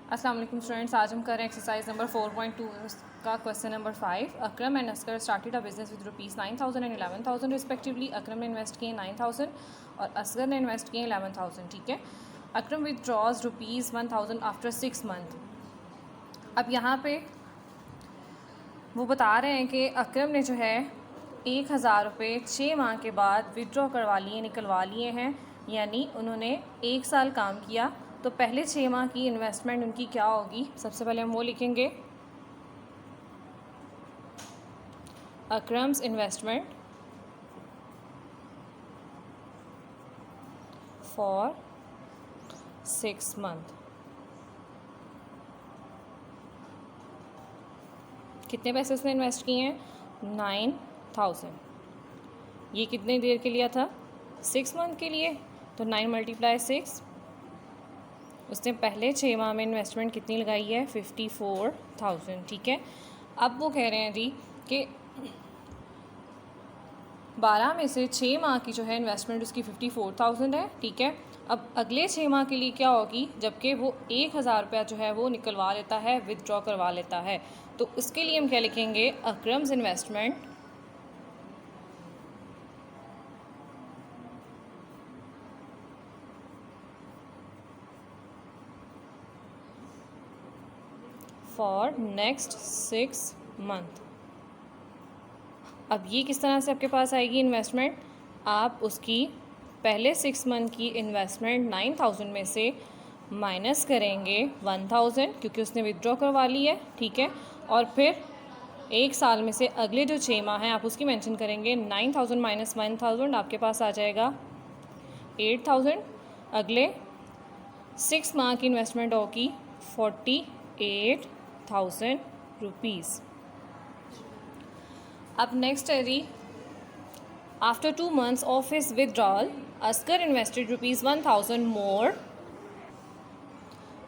अस्सलाम वालेकुम स्टूडेंट्स, आज हम कर रहे हैं एक्सरसाइज नंबर 4.2 का question number 5। Akram and Askar started a business with ₹9,000 and 11,000 respectively. Akram ने इन्वेस्ट किए 9,000 और असगर ने इन्वेस्ट किए 11,000। ठीक है। अकरम विदड्रॉज ₹1,000 आफ्टर 6 मंथ। अब यहाँ पे वो बता रहे हैं कि अकरम ने जो है 1,000 रुपये 6 माह के बाद विदड्रॉ करवा लिए, निकलवा लिए हैं, यानी उन्होंने 1 साल काम किया। तो पहले 6 माह की इन्वेस्टमेंट उनकी क्या होगी? सबसे पहले हम वो लिखेंगे, अकरम्स इन्वेस्टमेंट फॉर 6 मंथ। कितने पैसे उसने इन्वेस्ट किए हैं? 9,000। ये कितने देर के लिए था? 6 मंथ के लिए। तो 9 × 6, उसने पहले 6 माह में इन्वेस्टमेंट कितनी लगाई है? 54,000। ठीक है। अब वो कह रहे हैं जी कि 12 में से 6 माह की जो है इन्वेस्टमेंट उसकी 54,000 है। ठीक है। अब अगले 6 माह के लिए क्या होगी? जबकि वो 1,000 रुपया जो है वो निकलवा लेता है, विदड्रॉ करवा लेता है। तो इसके लिए हम क्या लिखेंगे? अकरम्स इन्वेस्टमेंट फॉर नेक्स्ट 6 मंथ। अब ये किस तरह से आपके पास आएगी इन्वेस्टमेंट? आप उसकी पहले 6 मंथ की इन्वेस्टमेंट 9,000 में से माइनस करेंगे 1,000, क्योंकि उसने विदड्रॉ करवा ली है। ठीक है। और फिर 1 साल में से अगले जो 6 माह हैं आप उसकी मेंशन करेंगे। 9,000 माइनस 1,000 आपके पास आ जाएगा 8,000। अगले 6 माह की इन्वेस्टमेंट होगी 48,000 रुपीज़। अब नेक्स्ट है जी, after 2 months of his withdrawal, Asghar invested ₹1,000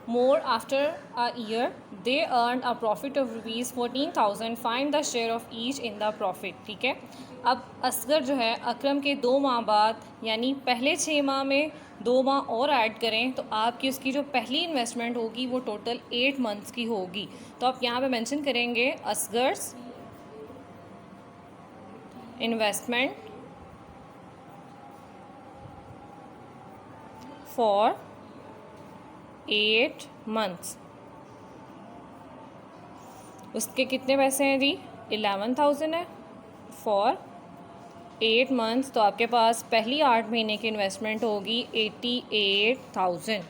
more after a year. They earned a profit of ₹14,000. Find the share of each in the profit. ठीक है। अब असगर जो है अकरम के 2 माह बाद, यानी पहले 6 माह में 2 माह और ऐड करें तो आपकी उसकी जो पहली इन्वेस्टमेंट होगी वो टोटल 8 मंथ्स की होगी। तो आप यहाँ पे मेंशन करेंगे असगर्स इन्वेस्टमेंट फॉर 8 मंथ्स। उसके कितने पैसे हैं जी? 11,000 है फॉर 8 मंथ्स। तो आपके पास पहली 8 महीने की इन्वेस्टमेंट होगी 88,000।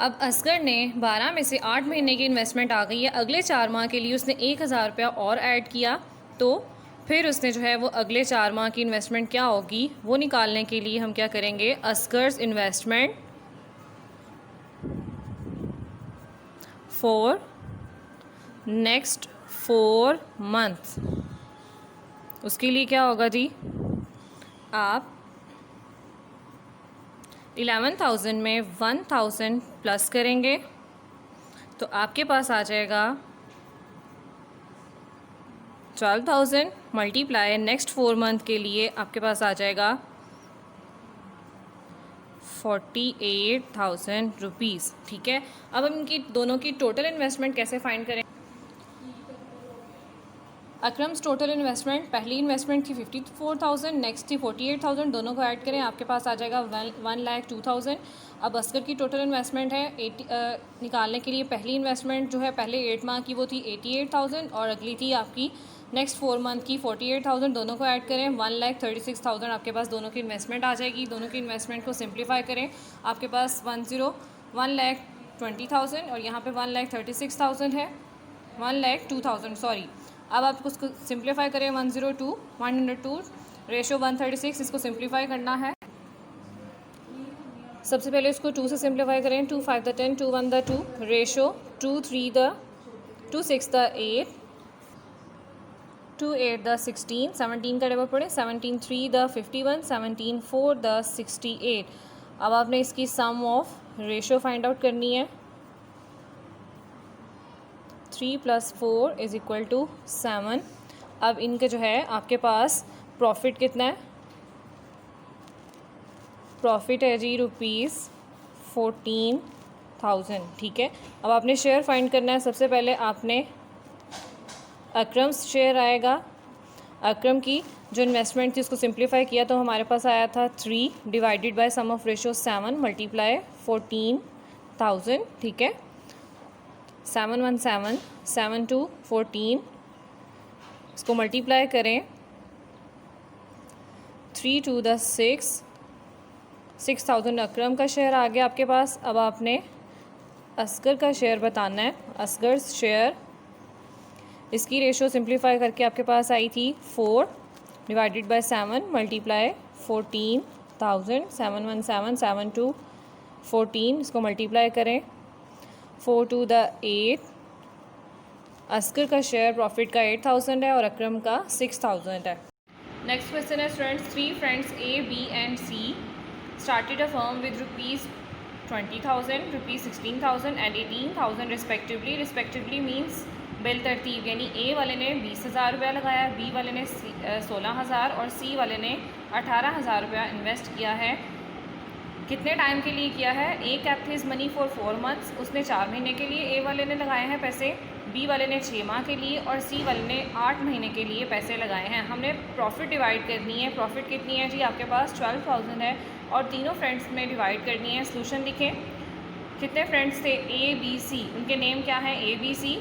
अब असगर ने 12 में से 8 महीने की इन्वेस्टमेंट आ गई है। अगले 4 माह के लिए उसने 1,000 रुपया और ऐड किया। तो फिर उसने जो है वो अगले 4 माह की इन्वेस्टमेंट क्या होगी वो निकालने के लिए हम क्या करेंगे? असगर्स इन्वेस्टमेंट फॉर नेक्स्ट 4 मंथ्स। उसके लिए क्या होगा जी? आप 11,000 में 1,000 प्लस करेंगे तो आपके पास आ जाएगा 12,000 मल्टीप्लाई नेक्स्ट 4 मंथ के लिए आपके पास आ जाएगा 48,000 रुपीज़। ठीक है। अब हम इनकी दोनों की टोटल इन्वेस्टमेंट कैसे फाइंड करें? अकरम्स टोटल इन्वेस्टमेंट, पहली इन्वेस्टमेंट थी 54,000, नेक्स्ट थी 48,000, दोनों को ऐड करें आपके पास आ जाएगा 1,02,000। अब असगर की टोटल इन्वेस्टमेंट है 80 निकालने के लिए पहली इन्वेस्टमेंट जो है पहले 8 माह की वो थी 88,000 और अगली थी आपकी नेक्स्ट 4 मंथ की 48,000, दोनों को ऐड करें 1,36,000 आपके पास दोनों की इन्वेस्टमेंट आ जाएगी। दोनों की इन्वेस्टमेंट को सिंप्लीफाई करें, आपके पास 1,20,000 और यहाँ पे 1,36,000 है, 1,02,000 सॉरी। अब आप उसको सिंप्लीफाई करें 102 रेशो 136, इसको सिंप्लीफाई करना है। सबसे पहले इसको 2 से सिंप्लीफाई करें। 2 5 the 10, 2 1 the 2, ratio 2 3 the 2 6 the 8, 2 8 the 16, 17 का डबल पड़े 17 3 द 51, 17 4 द 68। अब आपने इसकी सम ऑफ रेशो फाइंड आउट करनी है। 3 + 4 = 7। अब इनका जो है आपके पास प्रॉफिट कितना है? प्रॉफिट है जी ₹14,000। 6000, ठीक है। अब आपने शेयर फाइंड करना है। सबसे पहले आपने अकरम शेयर आएगा, अकरम की जो इन्वेस्टमेंट थी उसको सिंप्लीफाई किया तो हमारे पास आया था 3 divided by sum of ratio 7 multiply 14,000, ठीक है। 7 1 7, 7 2 14, इसको मल्टीप्लाई करें, 3 2 10 6,000 अकरम का शेयर आ गया आपके पास। अब आपने असगर का शेयर बताना है। असगर शेयर, इसकी रेशो सिंप्लीफाई करके आपके पास आई थी 4 डिवाइडेड बाय 7 मल्टीप्लाई 14,000, 7 1 7, 7 2 14, इसको मल्टीप्लाई करें, 4 2 8। असगर का शेयर प्रॉफिट का 8,000 है और अकरम का 6,000 है। नेक्स्ट क्वेश्चन है students, 3 friends A, B and C started a firm with rupees 20,000, rupees 16,000 and 18,000 respectively. Respectively means bill तरतीब, यानी A वाले ने 20,000 रुपया लगाया, B वाले ने 16,000 और C वाले ने 18,000 रुपया इन्वेस्ट किया है। कितने टाइम के लिए किया है? A kept his money for 4 months, उसने 4 महीने के लिए A वाले ने लगाए हैं पैसे, B वाले ने 6 माह के लिए और C वाले ने 8 महीने के लिए पैसे लगाए हैं। हमने प्रॉफिट डिवाइड करनी है। प्रॉफिट कितनी है जी? आपके पास 12,000 है और तीनों फ्रेंड्स में डिवाइड करनी है। सोल्यूशन लिखें। कितने फ्रेंड्स थे? A, B, C, उनके नेम क्या हैं? A, B, C।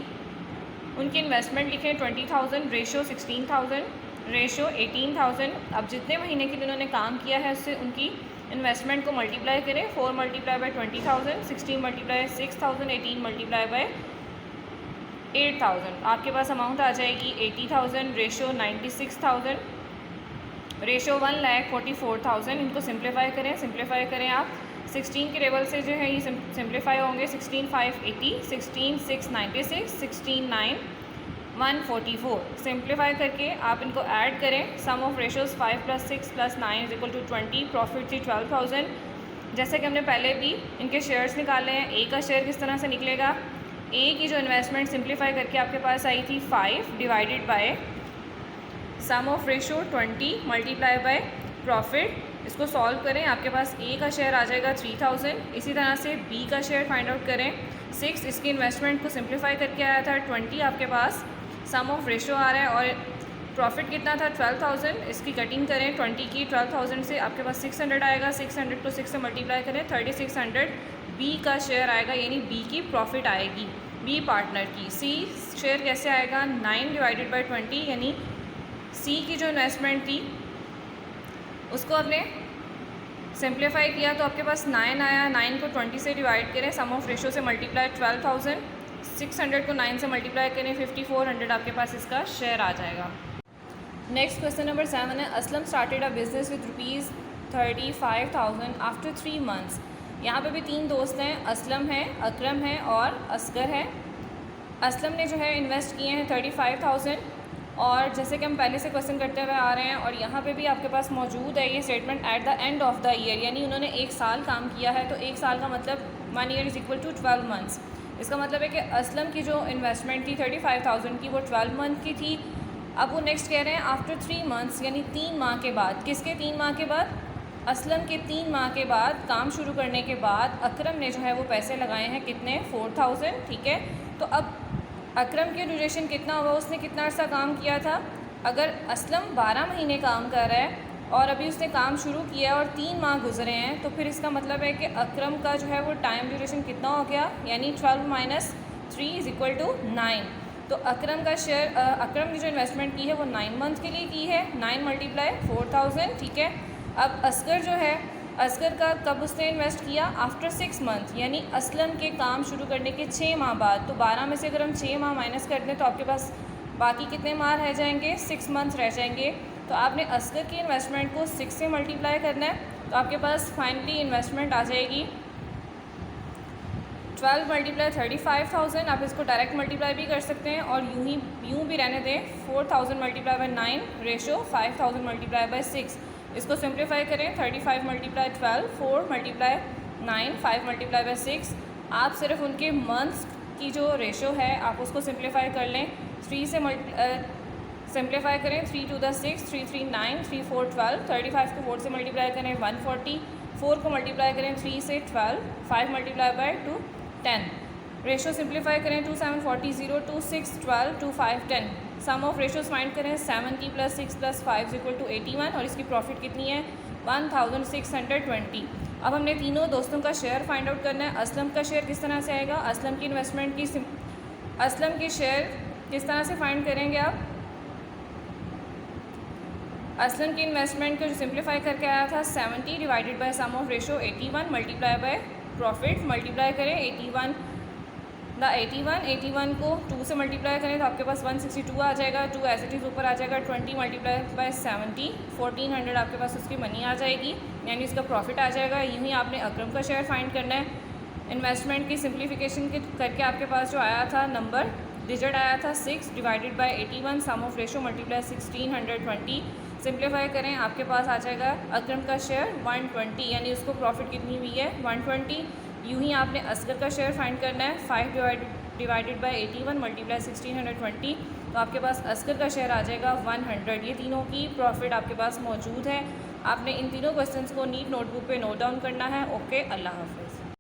उनकी इन्वेस्टमेंट लिखें 20,000, रेशो 16,000, रेशो 18,000। अब जितने महीने के लिए उन्होंने काम किया है उससे उनकी इन्वेस्टमेंट को मल्टीप्लाई करें। 4 multiply by 20,000, 16 multiply 6,000, 18 multiply by 8,000। आपके पास अमाउंट आ जाएगी 80,000, रेशो 96,000, रेशो 1,44,000। इनको सिंप्लीफाई करें, सिंप्लीफाई करें आप। 16 के टेबल से जो है ये सिंप्लीफाई होंगे। 16 5 80, 16 6 96, 16 9 144। सिंप्लीफाई करके आप इनको ऐड करें। सम ऑफ रेशोज़ 5 + 6 + 9 = 20। प्रॉफिट थी 12,000। जैसे कि हमने पहले भी इनके शेयर्स निकाले हैं। ए का शेयर किस तरह से निकलेगा? ए की जो इन्वेस्टमेंट सिंप्लीफाई करके आपके पास आई थी 5 divided by sum of ratio 20 multiply by profit. इसको सॉल्व करें, आपके पास ए का शेयर आ जाएगा 3,000। इसी तरह से बी का शेयर फाइंड आउट करें 6। इसकी इन्वेस्टमेंट को सिंप्लीफाई करके आया था 20, आपके पास सम ऑफ रेशो आ रहा है और प्रॉफिट कितना था? 12,000। इसकी कटिंग करें 20 की 12,000 से, आपके पास 600 आएगा। 600 को 6 से मल्टीप्लाई करें, 3600 बी का शेयर आएगा, यानी बी की प्रॉफिट आएगी, बी पार्टनर की। सी शेयर कैसे आएगा? 9 डिवाइडेड बाय 20, यानी सी की जो इन्वेस्टमेंट थी उसको आपने सिंप्लीफाई किया तो आपके पास 9 आया। 9 को 20 से डिवाइड करें, सम ऑफ रेशो से मल्टीप्लाई 12,000, 600 को 9 से मल्टीप्लाई करें, 5400 आपके पास इसका शेयर आ जाएगा। नेक्स्ट क्वेश्चन नंबर 7 है, Aslam started a business with ₹35,000 after 3 months. यहाँ पे भी 3 दोस्त हैं, असलम है, अकरम है और असगर है। असलम ने जो है इन्वेस्ट किए हैं 35,000 और जैसे कि हम पहले से क्वेश्चन करते हुए आ रहे हैं और यहाँ पे भी आपके पास मौजूद है ये statement at the end of the year, यानी उन्होंने 1 साल काम किया है। तो 1 साल का मतलब 1 ईयर = 12 मंथ्स। इसका मतलब है कि असलम की जो इन्वेस्टमेंट थी 35,000 की, वो 12 मंथ की थी। अब वो नेक्स्ट कह रहे हैं आफ्टर 3 मंथ्स, यानी 3 माह के बाद। किसके 3 माह के बाद? असलम के 3 माह के बाद काम शुरू करने के बाद अकरम ने जो है वो पैसे लगाए हैं, कितने? 4,000, ठीक है। तो अब अकरम की ड्यूरेशन कितना हुआ? उसने कितना अर्सा काम किया था? अगर असलम 12 महीने काम कर रहा है और अभी उसने काम शुरू किया और 3 माह गुजरे हैं, तो फिर इसका मतलब है कि अकरम का जो है वो टाइम ड्यूरेशन कितना हो गया? यानी 12 - 3 = 9। तो अकरम का शेयर, अकरम ने जो इन्वेस्टमेंट की है वो 9 मंथ के लिए की है। 9 × 4,000, ठीक है। अब असगर जो है, असगर का कब उसने इन्वेस्ट किया? आफ्टर 6 मंथ, यानी असलम के काम शुरू करने के 6 माह बाद। तो 12 में से अगर हम 6 माह माइनस कर दें तो आपके पास बाकी कितने माह रह जाएंगे? 6 मंथ रह जाएंगे। तो आपने असगर की इन्वेस्टमेंट को 6 से मल्टीप्लाई करना है तो आपके पास फाइनली इन्वेस्टमेंट आ जाएगी 12 × 35,000। आप इसको डायरेक्ट मल्टीप्लाई भी कर सकते हैं और यूँ भी रहने दें। 4,000 × 9 रेशो 5,000 × 6। इसको सिंप्लीफाई करें, 35 × 12, 4 × 9, 5 × 6। आप सिर्फ उनके मंथ्स की जो रेशो है आप उसको सिंप्लीफाई कर लें। 3 से सिंप्लीफाई करें, 3 × 2 = 6, 3 3 9, 3 4 12, 35 को 4 से मल्टीप्लाई करें 140, 4 को मल्टीप्लाई करें 3 से 12, 5 × 2 10। रेशो सिंप्लीफाई करें 2 7 40 0 2 6 12 2 5 10। सम ऑफ रेशोज फाइंड करें 70 + 6 + 5 = 81 और इसकी प्रॉफिट कितनी है 1620। अब हमने तीनों दोस्तों का शेयर फाइंड आउट करना है। असलम का शेयर किस तरह से आएगा, असलम की इन्वेस्टमेंट की असलम के शेयर किस तरह से फाइंड करेंगे आप। असलम की इन्वेस्टमेंट को जो सिंप्लीफाई करके आया था 70 divided by sum of ratio 81 multiply by profit, multiply करें 81 को 2 से मल्टीप्लाई करें तो आपके पास 162 आ जाएगा। 2 एज इट इज़ ऊपर आ जाएगा, 20 मल्टीप्लाई बाय 70 1400 आपके पास उसकी मनी आ जाएगी, यानी इसका प्रॉफिट आ जाएगा। यूँ ही आपने अकरम का शेयर फाइंड करना है। इन्वेस्टमेंट की सिंप्लीफिकेशन करके आपके पास जो आया था नंबर डिजिट आया था 6 divided by 81 sum of ratio multiply 1620। Simplify करें आपके पास आ जाएगा अकरम का शेयर 120, यानी उसको प्रॉफिट कितनी हुई है 120। यूँ ही आपने असगर का शेयर फाइंड करना है 5 डिवाइडेड बाय 81 मल्टीप्लाई 1620, तो आपके पास असगर का शेयर आ जाएगा 100। ये तीनों की प्रॉफिट आपके पास मौजूद है। आपने इन तीनों क्वेश्चंस को नीट नोटबुक पे नोट डाउन करना है। ओके, अल्लाह हाफ़िज़।